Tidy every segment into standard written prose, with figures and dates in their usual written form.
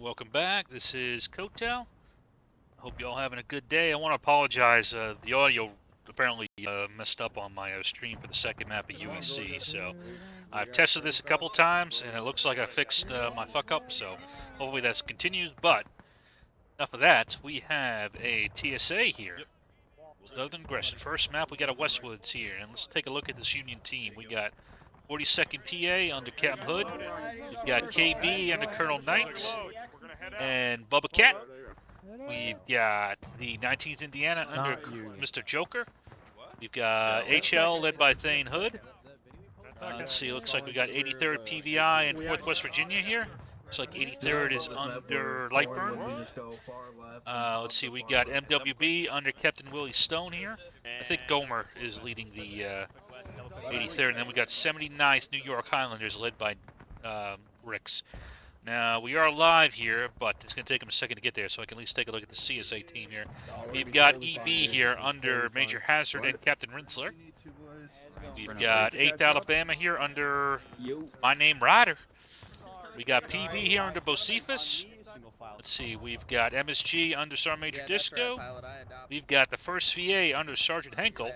Welcome back. This is Kotal. Hope you all having a good day. I want to apologize. The audio apparently messed up on my stream for the second map of UEC. So I've tested this a couple times, and it looks like I fixed my fuck up. So hopefully that continues. But enough of that. We have a TSA here. Southern Aggression. First map, we got a Westwoods here, and let's take a look at this Union team. We got 42nd PA under Captain Hood. We've got KB under Colonel Knight and Bubba Cat. We've got the 19th Indiana under Mr. Joker. We've got HL led by Thane Hood. Let's see, looks like we got 83rd PVI in 4th West Virginia here. Looks like 83rd is under Lightburn. Let's see, we got MWB under Captain Willie Stone here. I think Gomer is leading the 83rd. And then we got 79th New York Highlanders led by Ricks. Now, we are live here, but it's going to take them a second to get there, so I can at least take a look at the CSA team here. We've got EB here under Major Hazard and Captain Rinsler. We've got 8th Alabama here under My Name Ryder. We got PB here under Bocephus. Let's see, we've got MSG under Sergeant Major Disco. We've got the 1st VA under Sergeant Henkel.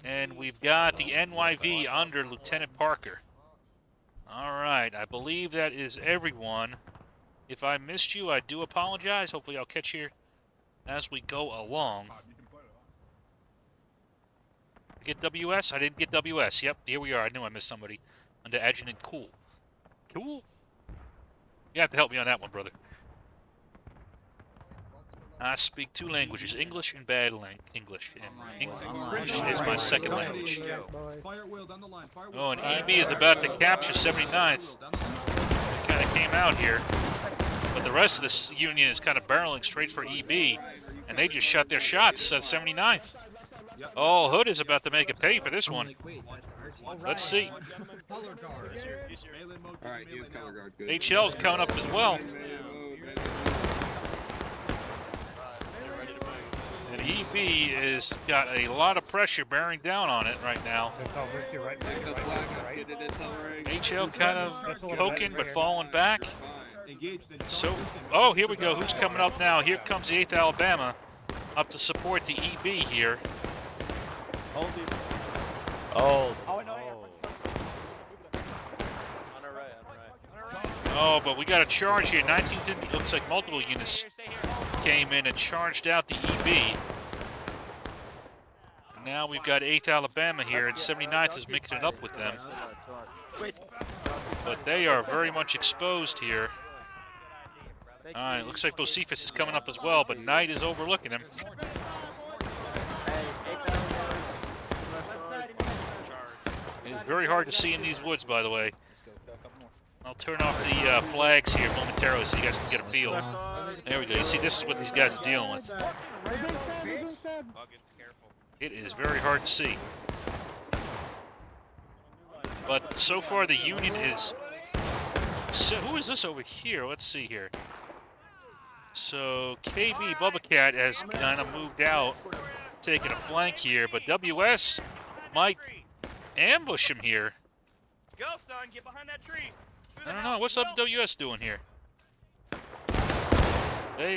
And we've got the NYV under Lieutenant Parker. All right, I believe that is everyone. If I missed you, I do apologize. Hopefully I'll catch you as we go along. Get WS? I didn't get WS. Yep, here we are. I knew I missed somebody. Under Adjutant Cool. Cool? You have to help me on that one, brother. I speak 2 languages, English and bad English. And English is my second language. Oh, and EB is about to capture 79th. It kind of came out here. But the rest of this Union is kind of barreling straight for EB. And they just shot their shots at 79th. Oh, Hood is about to make it pay for this one. Let's see. HL's coming up as well. And EB is got a lot of pressure bearing down on it right now. HL kind of poking but falling back. So, oh, here we go. Who's coming up now? Here comes the 8th Alabama up to support the EB here. Oh, but we got a charge here. 19th, it looks like multiple units came in and charged out the EB. And now we've got 8th Alabama here, and 79th is mixing it up with them. But they are very much exposed here. All right, looks like Bocephus is coming up as well, but Knight is overlooking him. It's very hard to see in these woods, by the way. I'll turn off the flags here momentarily so you guys can get a feel. There we go. You see, this is what these guys are dealing with. It is very hard to see. But so far, the Union is... So, who is this over here? Let's see here. So, KB Bubba Cat has kind of moved out, taking a flank here, but WS might ambush him here. Go, son, get behind that tree. I don't know. What's up WS doing here?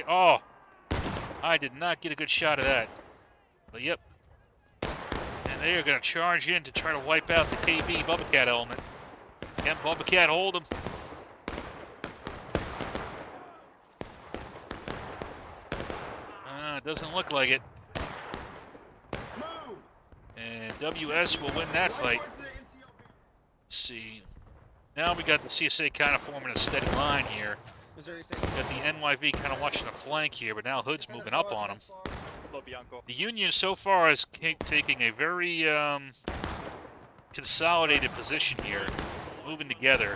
Oh, I did not get a good shot of that. But yep. And they are going to charge in to try to wipe out the KB Bubba Cat element. Can Bubba Cat hold him? Doesn't look like it. And WS will win that fight. Let's see. Now we got the CSA kind of forming a steady line here. Got the NYV kind of watching the flank here, but now Hood's moving up on him. The Union so far is taking a very consolidated position here, moving together.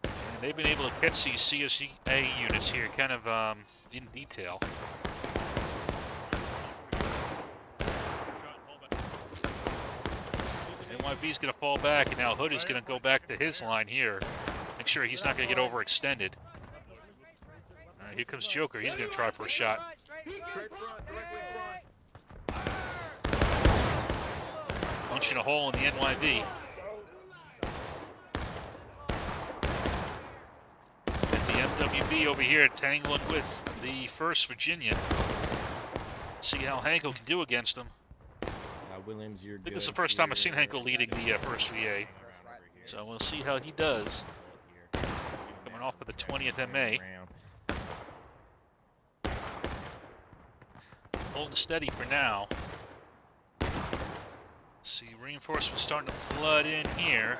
And they've been able to catch these CSA units here kind of in detail. NYV's going to fall back, and now Hood is going to go back to his line here. Make sure he's not going to get overextended. All right, here comes Joker. He's going to try for a shot. Punching a hole in the NYV. At the WB over here tangling with the 1st Virginia. See how Hankel can do against him. Williams, you're I think this is the first time I've seen Hankel leading the 1st VA. So we'll see how he does. Coming off of the 20th MA. Holding steady for now. See, reinforcements starting to flood in here.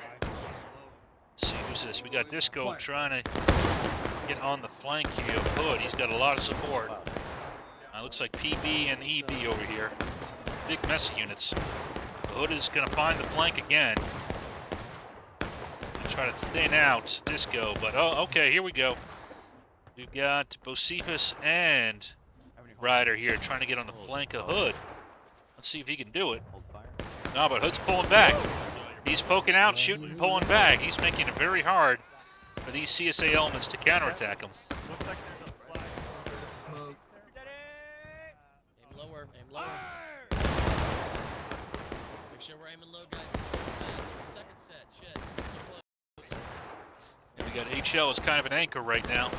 See, who's this? We got Disco trying to get on the flank here of Hood. He's got a lot of support. Looks like PB and EB over here. Big mess of units. Hood is going to find the flank again. And try to thin out Disco, but oh, okay, here we go. We've got Bocephus and Ryder here trying to get on the flank of Hood. Let's see if he can do it. No, but Hood's pulling back. He's poking out, shooting, pulling back. He's making it very hard for these CSA elements to counterattack him. Aim lower, aim lower. Make sure we're aiming low, guys. Second set, shit. So close. And we got HL as kind of an anchor right now.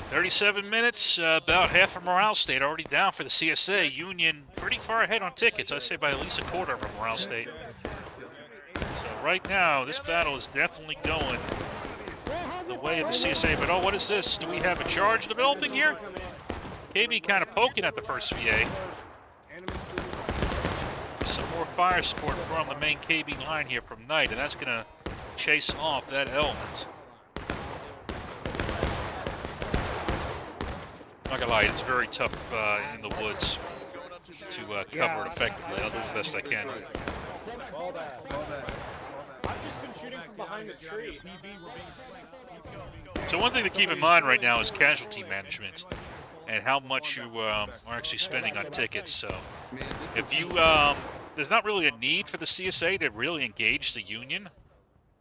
37 minutes, about half of Morale State already down for the CSA. Union pretty far ahead on tickets. I say by at least a quarter of Morale State. So right now, this battle is definitely going the way of the CSA. But oh, what is this? Do we have a charge developing here? KB kind of poking at the 1st VA. Some more fire support from the main KB line here from Knight, and that's going to chase off that element. I'm not gonna lie, it's very tough in the woods to cover it effectively. I'll do the best I can. I've just been shooting from behind the tree. So one thing to keep in mind right now is casualty management and how much you are actually spending on tickets. So if you, there's not really a need for the CSA to really engage the Union.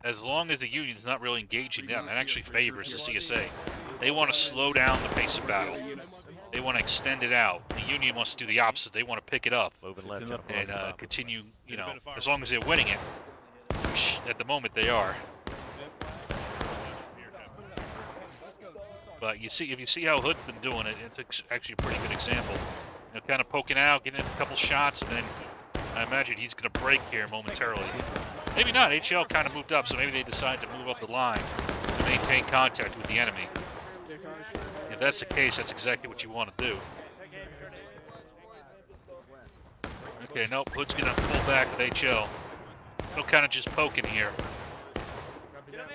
As long as the Union is not really engaging them, that actually favors the CSA. They want to slow down the pace of battle. They want to extend it out. The Union wants to do the opposite. They want to pick it up and continue, you know, as long as they're winning it, which at the moment they are. But you see, if you see how Hood's been doing it, it's actually a pretty good example. You know, kind of poking out, getting a couple shots, and then I imagine he's going to break here momentarily. Maybe not. HL kind of moved up, so maybe they decide to move up the line to maintain contact with the enemy. If that's the case, that's exactly what you want to do. Okay, nope. Hood's going to pull back with HL. Still kind of just poking here.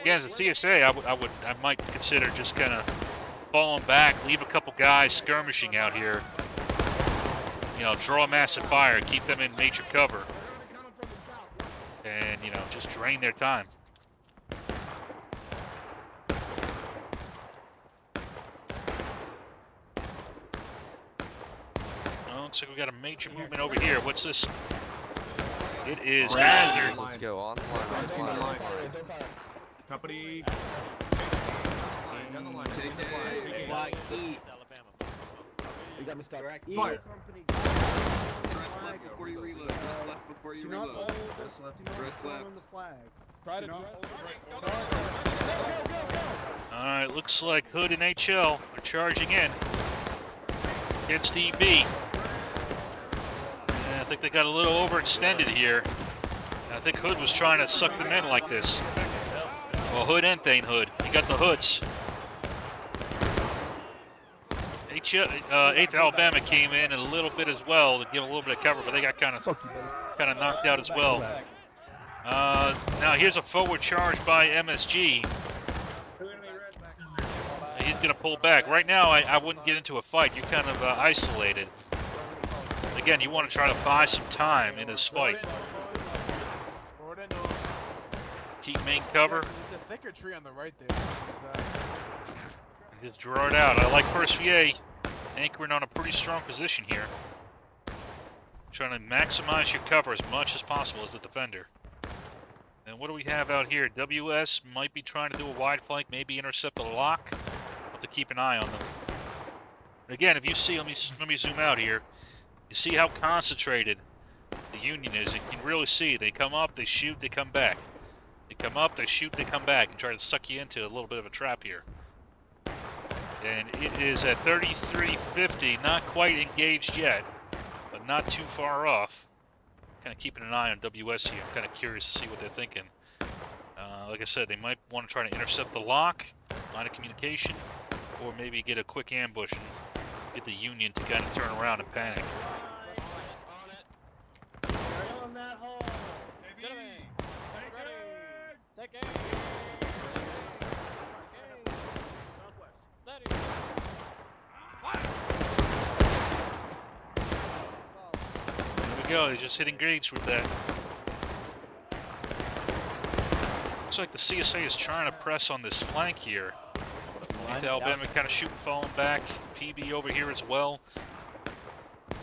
Again, as a CSA, I might consider just kind of falling back, leave a couple guys skirmishing out here. You know, draw massive fire, keep them in major cover. And, you know, just drain their time. Well, looks like we got a major movement over here. What's this? It is Hazard. Let's go on the line. Company. Flag east. You got me stuck. Fire. Dress left before you reload. Dress left before you reload. Dress left. Alright, looks like Hood and HL are charging in against EB. Yeah, I think they got a little overextended here. I think Hood was trying to suck them in like this. Well, Hood and Thane Hood. You got the Hoods. 8th Alabama came in a little bit as well to give a little bit of cover, but they got kind of knocked out as well. Now here's a forward charge by MSG. He's going to pull back. Right now, I wouldn't get into a fight. You're kind of isolated. Again, you want to try to buy some time in this fight. Keep main cover. There's a thicker tree on the right there. Just draw it out. I like 1st VA anchoring on a pretty strong position here. Trying to maximize your cover as much as possible as a defender. And what do we have out here? WS might be trying to do a wide flank, maybe intercept a lock. We'll have to keep an eye on them. And again, if you see, let me zoom out here. You see how concentrated the Union is. You can really see they come up, they shoot, they come back. They come up, they shoot, they come back and try to suck you into a little bit of a trap here. And it is at 3350, not quite engaged yet, but not too far off. Kind of keeping an eye on WS here. I'm kind of curious to see what they're thinking. Like I said, they might want to try to intercept the lock, line of communication, or maybe get a quick ambush and get the Union to kind of turn around and panic. On that hole. There we go, they just hit engage with that. Looks like the CSA is trying to press on this flank here. Into Alabama kind of shooting, falling back. PB over here as well.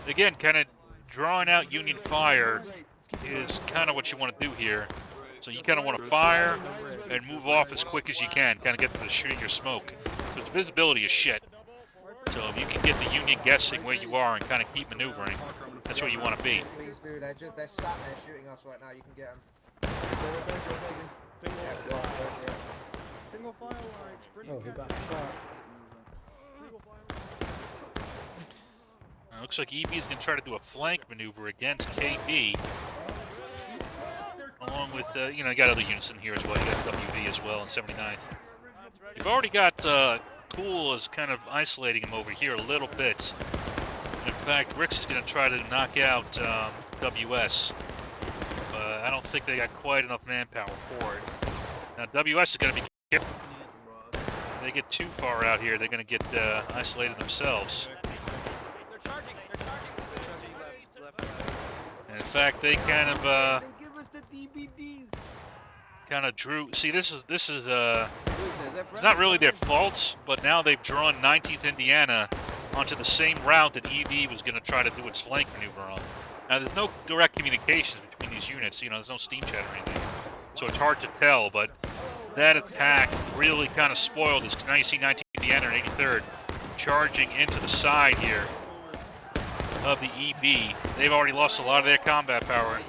Again, kind of drawing out Union fire is kind of what you want to do here. So you kind of want to fire and move off as quick as you can. Kind of get them to shoot your smoke. Because visibility is shit. So if you can get the Union guessing where you are and kind of keep maneuvering, that's where you want to be. Please do, they're sat there shooting us right now, you can get them. Single file line, sprint. Oh, he got shot. Looks like EB is going to try to do a flank maneuver against KB. Along with, you know, you got other units in here as well. You got WV as well in 79th. You've already got Cool is kind of isolating him over here a little bit. In fact, Ricks is going to try to knock out WS. I don't think they got quite enough manpower for it. Now, WS is going to be careful. If they get too far out here, they're going to get isolated themselves. And in fact, they kind of drew. See, this is it's not really their fault, but now they've drawn 19th Indiana onto the same route that EB was going to try to do its flank maneuver on. Now, there's no direct communications between these units. You know, there's no steam chat or anything, so it's hard to tell. But that attack really kind of spoiled this. Now you see 19th Indiana and 83rd charging into the side here of the EB. They've already lost a lot of their combat power,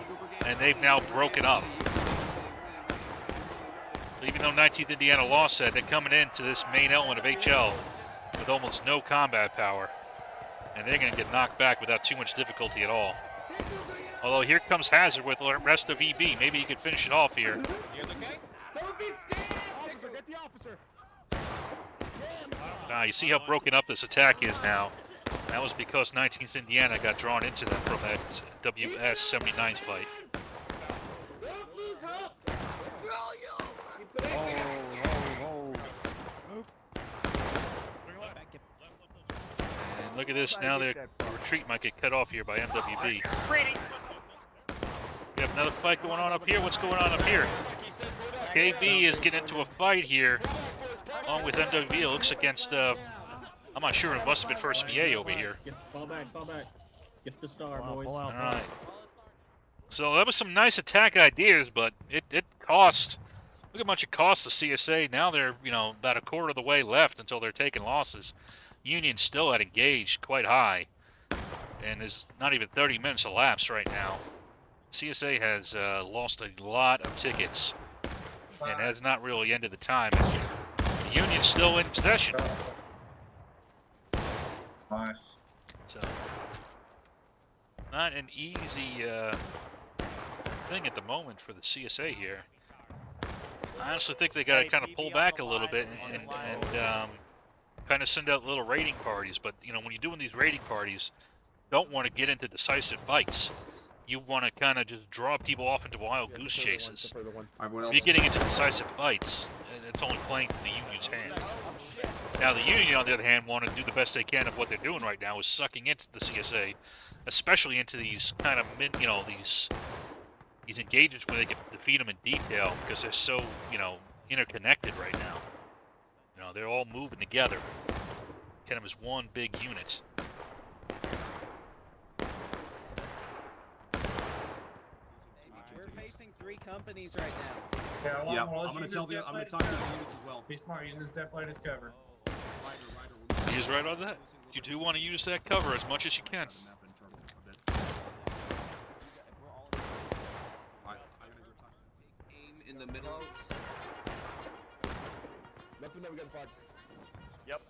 and they've now broken up. Even though 19th Indiana lost that, they're coming into this main element of HL with almost no combat power. And they're going to get knocked back without too much difficulty at all. Although here comes Hazard with the rest of EB. Maybe he could finish it off here. You see how broken up this attack is now. That was because 19th Indiana got drawn into them from that WS 79th fight. And look at this, now their retreat might get cut off here by MWB. We have another fight going on up here. What's going on up here? KB is getting into a fight here along with MWB. It looks against, I'm not sure, it must have been First VA over here. Fall back. Get the star, boys. All right. So that was some nice attack ideas, but it cost. Look how much it cost the CSA. Now they're, you know, about a quarter of the way left until they're taking losses. Union still at engaged quite high, and there's not even 30 minutes elapsed right now. CSA has lost a lot of tickets and has not really ended the time. The Union's still in possession. Nice. So, not an easy thing at the moment for the CSA here. I honestly think they got to kind of pull back a little bit and kind of send out little raiding parties. But, you know, when you're doing these raiding parties, don't want to get into decisive fights. You want to kind of just draw people off into wild goose chases. If you're getting into decisive fights, it's only playing to the Union's hand. Now, the Union, on the other hand, want to do the best they can of what they're doing right now is sucking into the CSA, especially into these kind of, you know, these engagements where they can defeat them in detail because they're so, you know, interconnected right now. You know, they're all moving together, kind of as one big unit. We're facing 3 companies right now. Yeah, I'm gonna talk to the units as well. Be smart, use this Death Light as cover. He's right on that. You do want to use that cover as much as you can. Aim in the middle. Let them know we got the flag. Yep.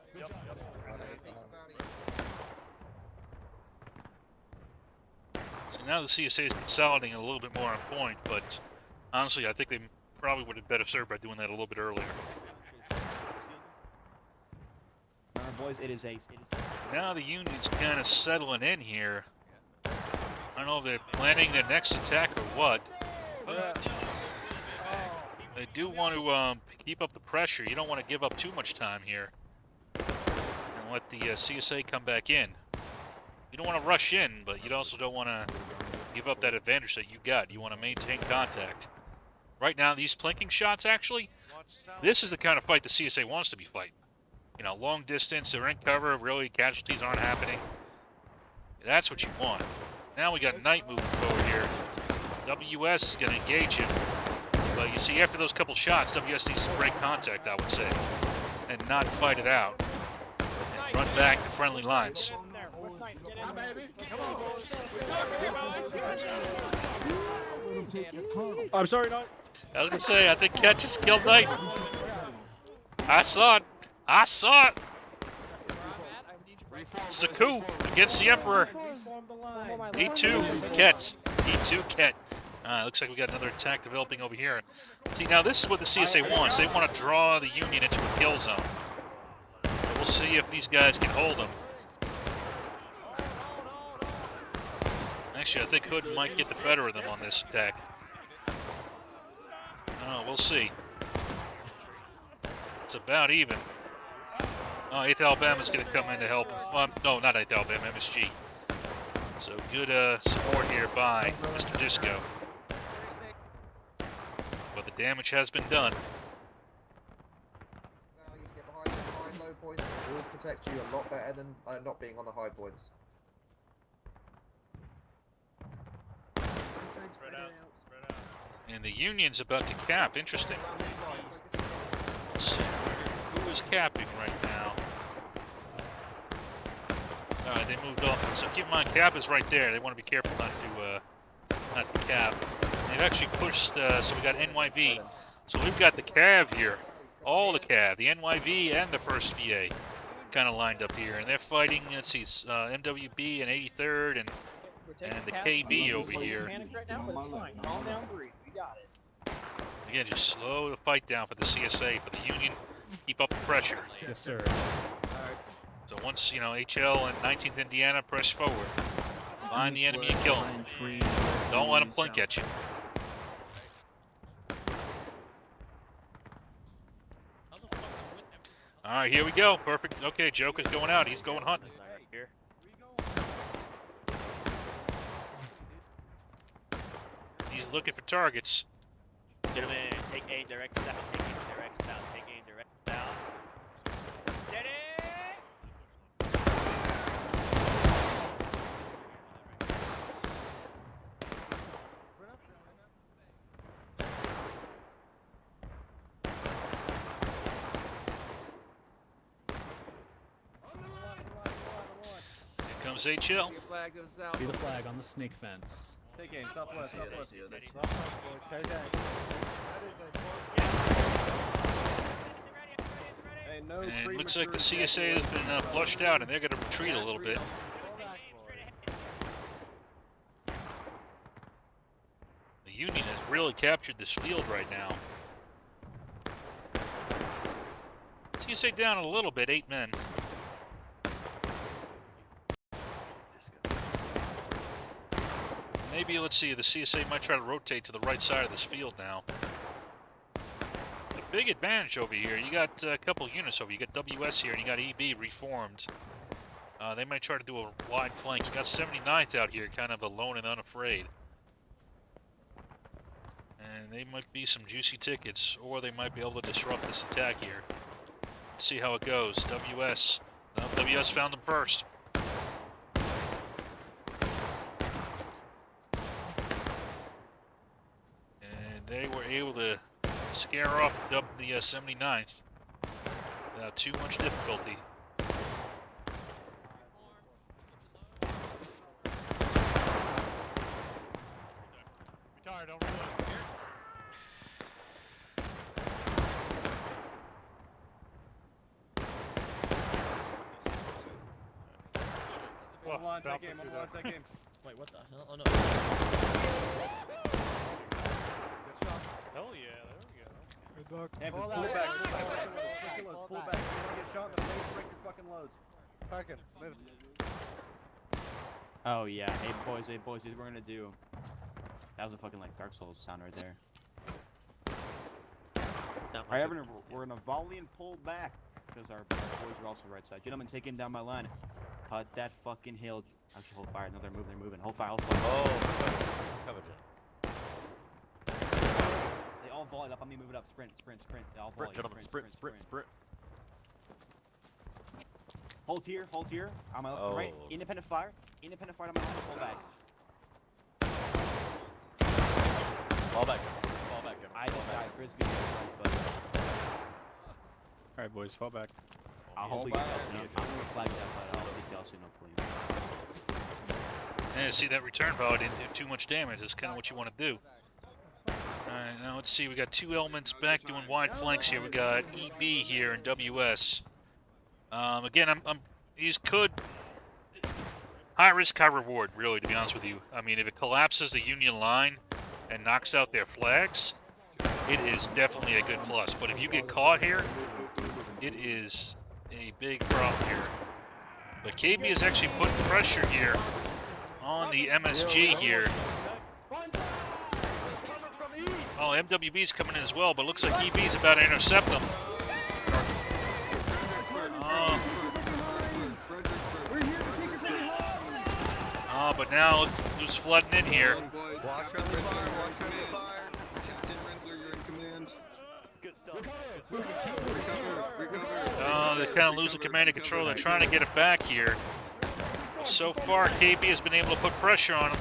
So now the CSA is consolidating a little bit more on point, but honestly, I think they probably would have better served by doing that a little bit earlier. Boys, it is ace. Now the Union's kind of settling in here. I don't know if they're planning their next attack or what. They do want to keep up the pressure. You don't want to give up too much time here and let the CSA come back in. You don't want to rush in, but you also don't want to give up that advantage that you got. You want to maintain contact. Right now, these plinking shots, actually, this is the kind of fight the CSA wants to be fighting. You know, long distance, they're in cover, really casualties aren't happening. That's what you want. Now we got Knight moving forward here. WS is going to engage him. But you see, after those couple shots, WS needs to break contact, I would say, and not fight it out. And run back to friendly lines. I'm sorry, no. I was going to say, I think Ketch just killed Knight. I saw it. I saw it. It's a coup against the Emperor. E2, Ket. E2, Ket. Looks like we got another attack developing over here. See, now this is what the CSA wants. They want to draw the Union into a kill zone. But we'll see if these guys can hold them. Actually, I think Hood might get the better of them on this attack. We'll see. It's about even. Oh, 8th Alabama's going to come in to help. No, not 8th Alabama, MSG. So good support here by Mr. Disco. But the damage has been done. You get behind the high low points. It will protect you a lot better than not being on the high points. And the Union's about to cap. Interesting. Let's see. Who is capping right now? Alright, they moved off. So keep in mind, cap is right there. They want to be careful not to cap. They've actually pushed, so we got NYV. So we've got the Cav here. All the Cav, the NYV and the 1st VA kind of lined up here. And they're fighting, let's see, MWB and 83rd and the KB over here. Again, just slow the fight down for the CSA, for the Union. Keep up the pressure. Yes, sir. So once, you know, HL and 19th Indiana press forward. Find the enemy and kill him. Don't let him plink at you. All right, here we go. Perfect. Okay, Joker's going out. He's going hunting. He's looking for targets. Gentlemen, take aim direct south. Take aim direct south. Take aim direct south. Steady! Here comes HL. See the flag on the snake fence. Take aim, southwest. And looks like the CSA has been flushed out, and they're going to retreat a little bit. The Union has really captured this field right now. CSA down a little bit, 8 men. Maybe, let's see, the CSA might try to rotate to the right side of this field now. The big advantage over here, you got a couple units over. You got WS here, and you got EB reformed. They might try to do a wide flank. You got 79th out here, kind of alone and unafraid. And they might be some juicy tickets, or they might be able to disrupt this attack here. Let's see how it goes. WS. No, WS found them first. And they were able to scare off the 79th without too much difficulty. I'm on tech game. I'm on tech game. Wait, what the hell? Oh no. Hell yeah, there we go. Pull back. Pull back. Pull back. You want to get shot in the face? Break your fucking loads. Oh yeah, hey boys, here's what we're gonna do. That was a fucking like Dark Souls sound right there. Alright, everyone, we're gonna volley and pull back because our boys are also right side. Gentlemen, take him down my line. Cut that fucking hill. Actually, hold fire. No, they're moving. Hold fire. Oh, cover Jen. They all volleyed up on me. Move it up. Sprint. They all volleyed. Sprint. Hold here. On my left, right. Independent fire on my left. Pull back. Fall back. I just died. Frisbee. Alright, boys, fall back. I'll hopefully get y'all signal. I'm gonna flag that, but I'll get y'all signal, please. And see that return bow didn't do too much damage. That's kind of what you want to do. Alright, now let's see. We got two elements back doing wide flanks here. We got EB here and WS. Again, these could high risk, high reward. Really, to be honest with you. I mean, if it collapses the Union line and knocks out their flags, it is definitely a good plus. But if you get caught here, it is a big problem here. But KB is actually putting pressure here on the MSG here. Oh, MWB's coming in as well, but it looks like EB's about to intercept them. Oh, but now who's flooding in here? Watch friendly fire. Captain Renzer, you're in command. Good stuff. Recover. Oh, they kind of lose the command and control. They're trying to get it back here. So far, KB has been able to put pressure on him.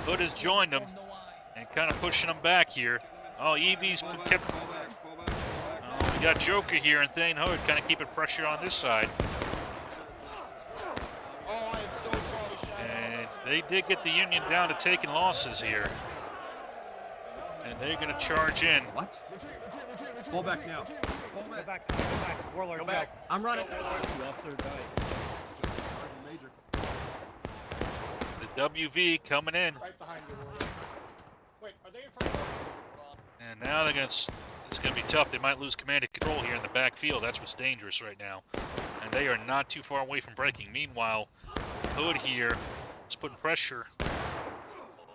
Hood has joined him and kind of pushing them back here. Oh, EB's kept. Oh, we got Joker here and Thane Hood kind of keeping pressure on this side. And they did get the Union down to taking losses here. And they're going to charge in. What? Fall back now. Go back. Warlord, go back. I'm running. The WV coming in. Right behind you. Wait, are they in front of us? And now they're going to. It's going to be tough. They might lose command and control here in the backfield. That's what's dangerous right now. And they are not too far away from breaking. Meanwhile, Hood here is putting pressure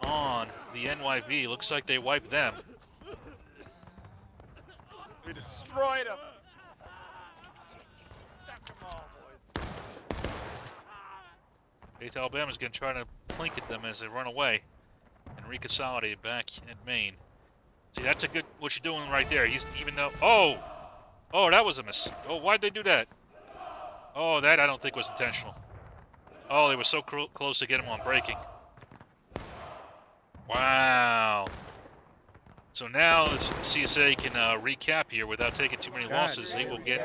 on the NYV. Looks like they wiped them. We destroyed them. Come on, boys. 8th Alabama's going to try to plink at them as they run away and reconsolidate back at Maine. See, that's a good, what you're doing right there. He's even though, oh, that was a mistake. Oh, why'd they do that? Oh, that I don't think was intentional. Oh, they were so close to get him on breaking. Wow. So now the CSA can recap here without taking too many losses. They will get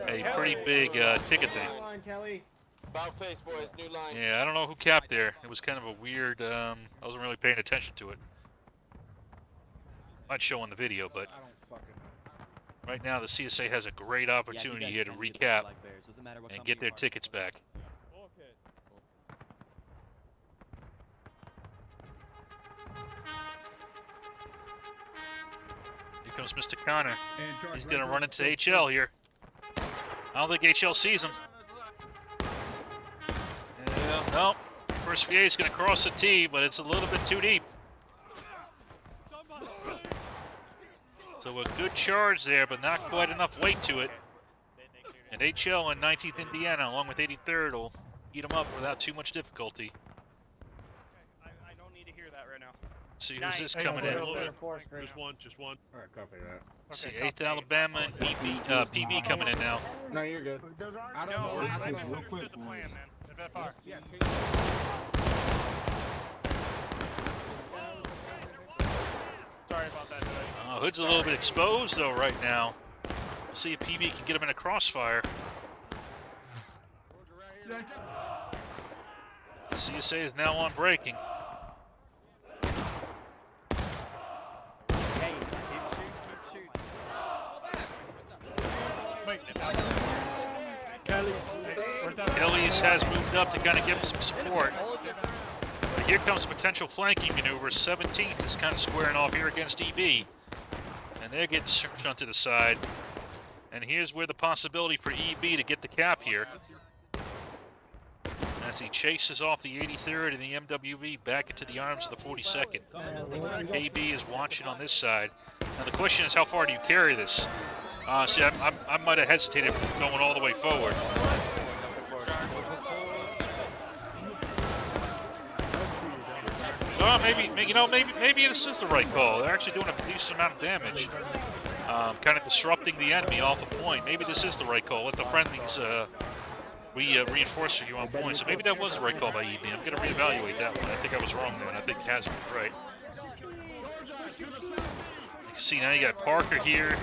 a pretty big ticket thing. About face, boys. New line. Yeah, I don't know who capped there. It was kind of a weird, I wasn't really paying attention to it. Might show on the video, but right now the CSA has a great opportunity here to recap and get their tickets back. Here comes Mr. Connor. He's going to run into HL here. I don't think HL sees him. Yeah, no. First VA is going to cross the T, but it's a little bit too deep. So a good charge there, but not quite enough weight to it. And HL and 19th Indiana, along with 83rd, will eat them up without too much difficulty. I don't need to hear that right now. See who's this coming in. Just one. Alright, copy that. See 8th Alabama and PB coming in now. No, you're good. I don't know. This is real quick. The plan, man. That far. Sorry about that. Hood's a little bit exposed though right now. We'll see if PB can get him in a crossfire. CSA is now on breaking. Kelly, we're Achilles has moved up to kind of give him some support. But here comes potential flanking maneuver. 17th is kind of squaring off here against EB. And they're getting shunted to the side. And here's where the possibility for EB to get the cap here. As he chases off the 83rd and the MWB back into the arms of the 42nd. KB is watching on this side. Now the question is, how far do you carry this? See, I might have hesitated going all the way forward. Well, maybe this is the right call. They're actually doing a decent amount of damage, kind of disrupting the enemy off a point. Maybe this is the right call. Let the friendlies reinforce you on point. So maybe that was the right call by EB. I'm going to reevaluate that one. I think I was wrong there, and I think Hazard was right. You can see now you got Parker here.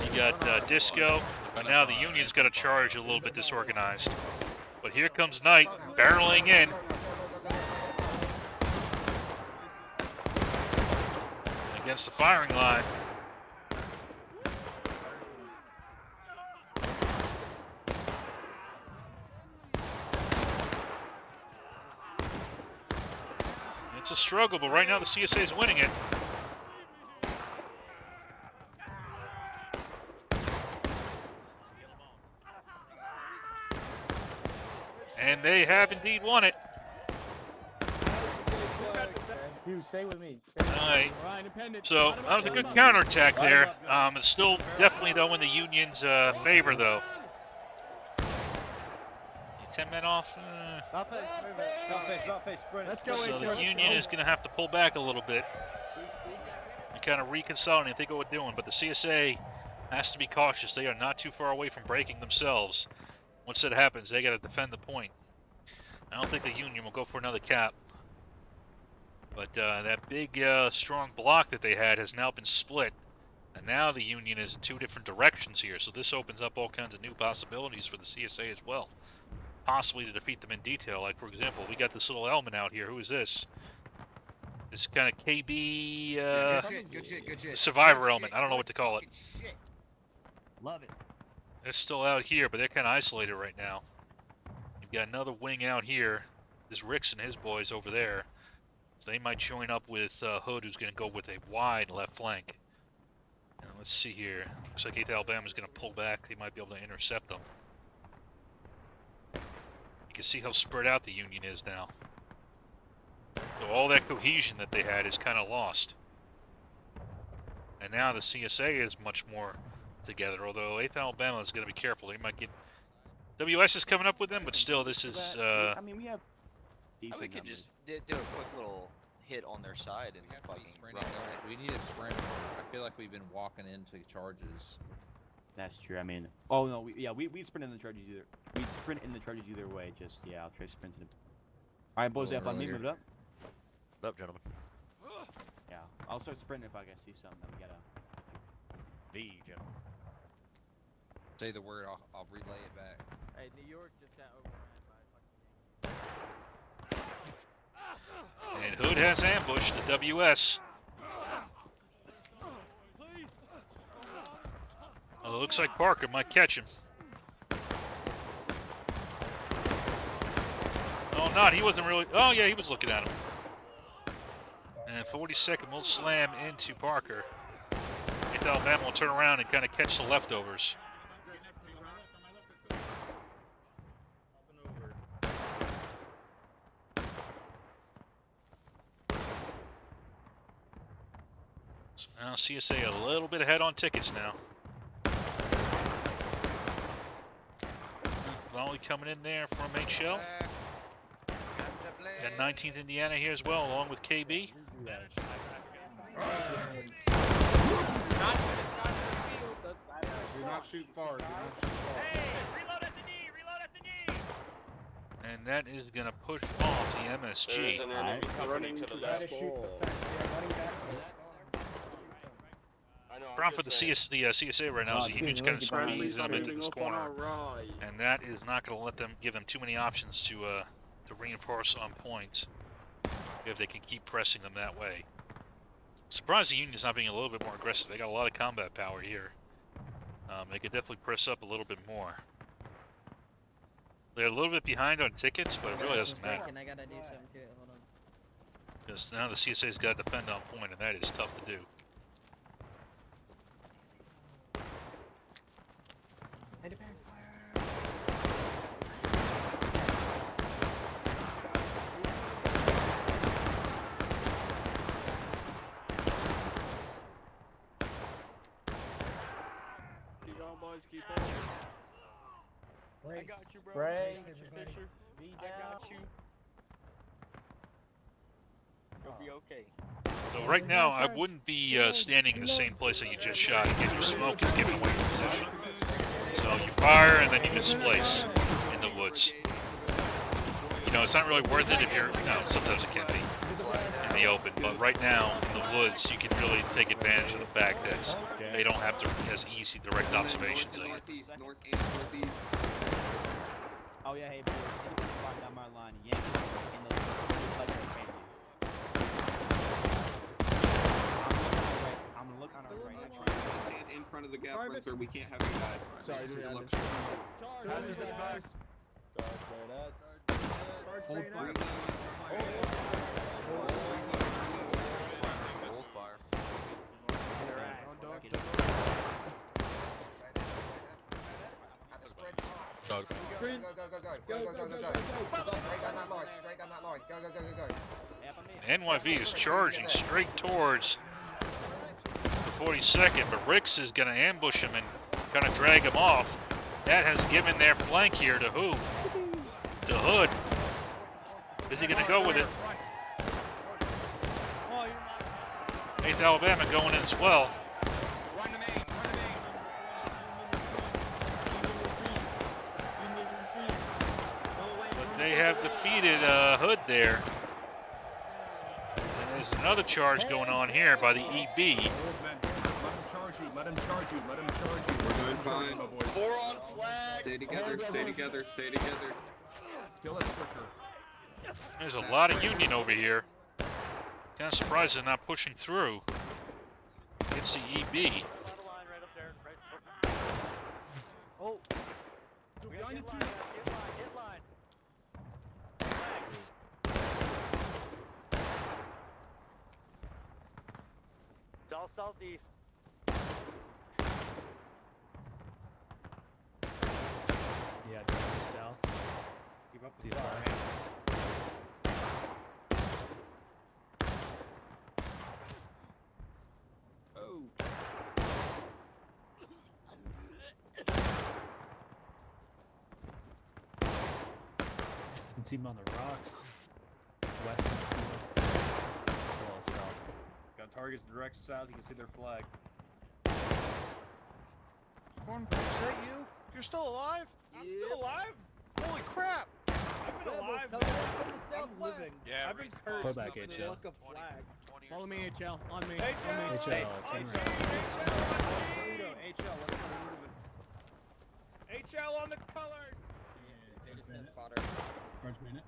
You got Disco. But now the Union's got to charge a little bit disorganized. But here comes Knight barreling in. Against the firing line. It's a struggle, but right now the CSA is winning it. And they have indeed won it. You stay with me. Alright. So that was a good counterattack there. It's still definitely though in the Union's favor though. 10 men off. So the Union is going to have to pull back a little bit and kind of reconsolidate and think of what they're doing. But the CSA has to be cautious. They are not too far away from breaking themselves. Once that happens, they got to defend the point. I don't think the Union will go for another cap. But that big, strong block that they had has now been split. And now the Union is in two different directions here. So this opens up all kinds of new possibilities for the CSA as well. Possibly to defeat them in detail. Like, for example, we got this little element out here. Who is this? This kind of KB good shit. survivor element. I don't know what to call it. Love it. They're still out here, but they're kind of isolated right now. You've got another wing out here. There's Ricks and his boys over there. So they might join up with Hood, who's going to go with a wide left flank. And let's see here. Looks like 8th Alabama's going to pull back. They might be able to intercept them. You can see how spread out the Union is now. So all that cohesion that they had is kind of lost. And now the CSA is much more together, although 8th Alabama is going to be careful. They might get... WS is coming up with them, but still this is... I mean, we have decent we could numbers. just do a quick little hit on their side and fucking run on it. We need a sprint. I feel like we've been walking into charges. That's true. I mean, oh no, we sprint in the charges either. We sprint in the charges either way. Just I'll try sprinting. All right, boys, up on me. Move it up. Up, gentlemen. Yeah, I'll start sprinting if I can see something. We gotta. V, gentlemen. Say the word. I'll relay it back. Hey, New York just got overrun by And Hood has ambushed the WS. Well, it looks like Parker might catch him. Oh, not. He wasn't really... Oh, yeah, he was looking at him. And 42nd will slam into Parker. 8th Alabama will turn around and kind of catch the leftovers. So now CSA a little bit ahead on tickets now. Volley coming in there from HL. And 19th Indiana here as well, along with KB. Do not shoot far. Hey, reload at the knee! Reload at the knee! And that is going to push off the MSG. There's an enemy running to the left. Problem for the CSA right now is the Union's going to squeeze them into this corner, and that is not going to let them give them too many options to reinforce on points if they can keep pressing them that way. Surprised the Union's not being a little bit more aggressive. They got a lot of combat power here. They could definitely press up a little bit more. They're a little bit behind on tickets, but it really doesn't matter. I gotta do something to it. Hold on. Because now the CSA's got to defend on point, and that is tough to do. Keep going, boys. Keep going. Brace. I got you, bro. Brace. Fisher. Be I down. got you. You'll be okay. So right now, I wouldn't be standing in the same place that you just shot. Again, your smoke is giving away your position. So you fire and then you displace in the woods. You know, it's not really worth it if you're, no, sometimes it can be in the open, but right now in the woods, you can really take advantage of the fact that they don't have as easy direct observations of you. Northeast, north and northeast. Oh yeah, hey boys, anyone flying down my line, yank it in the like family. I'm gonna look on our right. I'm trying to Stand in front of the gap, Rinser. We can't have you die. Sorry, dude. Look. Hazard guys. Hold fire. Hold fire. Go, go, go, go, go, go, go, go, go, go, go. Straight down that line, straight down that line. Go, go, go, go, go. NYV is charging straight towards the 42nd, but Ricks is going to ambush him and kind of drag him off. That has given their flank here to who? To Hood. Is he going to go with it? 8th Alabama going in as well. But they have defeated Hood there. And there's another charge going on here by the EB. Let him charge you. Let him charge you. Let him charge you. We're doing fine. 4 on flag. Stay together, stay together, stay together. Kill us quicker. There's a lot of Union over here. Kind of surprised they're not pushing through. It's the EB. Oh. We got hit line. Hit line. It's all southeast. Yeah, just south. Keep up the fire. Oh. You can see him on the rocks. West of the field. Well, south. Got targets direct south. You can see their flag. Cornbread, is that you? You're still alive? I'm still alive? Holy crap! I've been alive. I'm living. Yeah, I've been cursed. pull back, with the HL. luck of flag. Follow me, HL. On me. HL! HL, turn right. HL, let's go moving. HL on the colors! Data set spotter. Charge minute.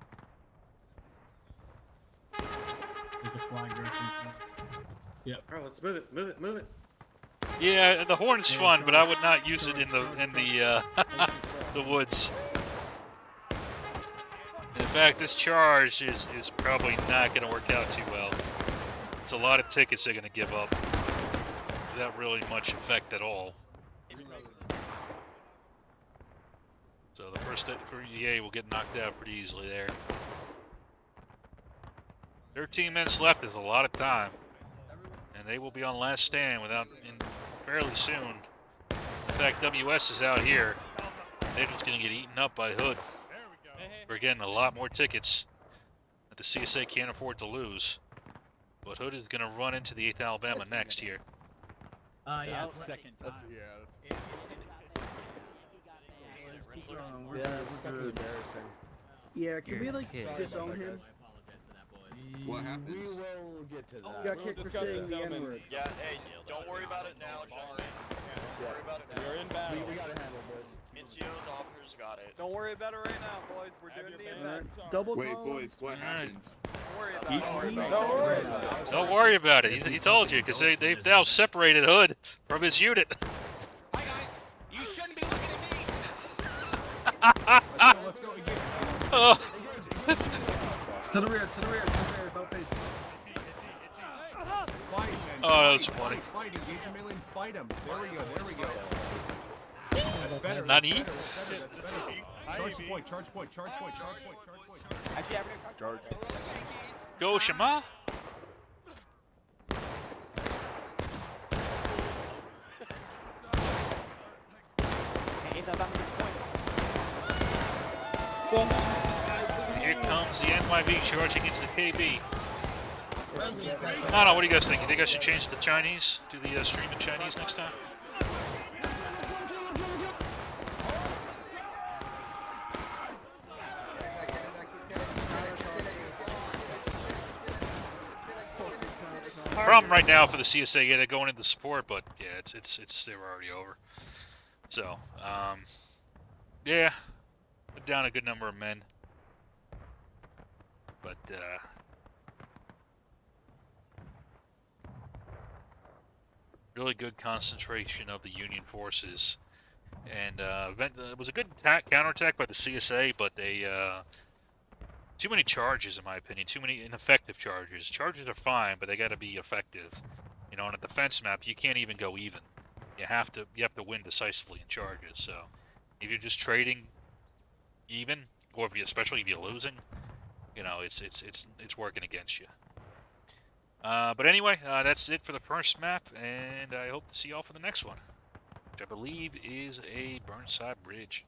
There's a flag right there. Alright, let's move it. Move it. Move it. Yeah, the horn's fun, but I would not use it in the the woods. In fact, this charge is probably not going to work out too well. It's a lot of tickets they're going to give up without really much effect at all. So the first for EA will get knocked out pretty easily there. 13 minutes left is a lot of time. And they will be on last stand fairly soon. In fact, WS is out here. They're just going to get eaten up by Hood. We're getting a lot more tickets that the CSA can't afford to lose. But Hood is going to run into the 8th Alabama next here. Yeah, second time. Yeah, that's fucking embarrassing. Yeah, can we like disown him? What happened? We will get to that. Got kicked for saying the N-word. Yeah, hey, don't worry about it now, gentlemen. Don't worry about it now. You're in battle. We gotta handle boys. Mincio's offers got it. Don't worry about it right now, boys. We're doing the event. Double Wait, call. boys, what happened? Don't worry about it. Don't worry about it. Don't worry about it. He told you, because they've now separated Hood from his unit. Hi, guys. You shouldn't be looking at me. Let's go. Engage. Oh. To the rear, about face. Fight, man. Oh, that was funny. Fight, engage your melee and fight him. There we go. That's better. Nani? That's better. Charge point. Actually, charge. Go, Shema. Hey, Ethan, back to this point. Here comes the NYV charging into the KB. No, what do you guys think? You think I should change it to Chinese? Do the stream in Chinese next time? Problem right now for the CSA, yeah, they're going into support, but yeah, it's they were already over. So, yeah, they're down a good number of men, but really good concentration of the Union forces, and it was a good counterattack by the CSA, but they too many charges, in my opinion. Too many ineffective charges. Charges are fine, but they got to be effective. You know, on a defense map, you can't even go even. You have to win decisively in charges. So, if you're just trading even, or especially if you're losing, you know, it's working against you. But anyway, that's it for the first map, and I hope to see y'all for the next one, which I believe is a Burnside Bridge.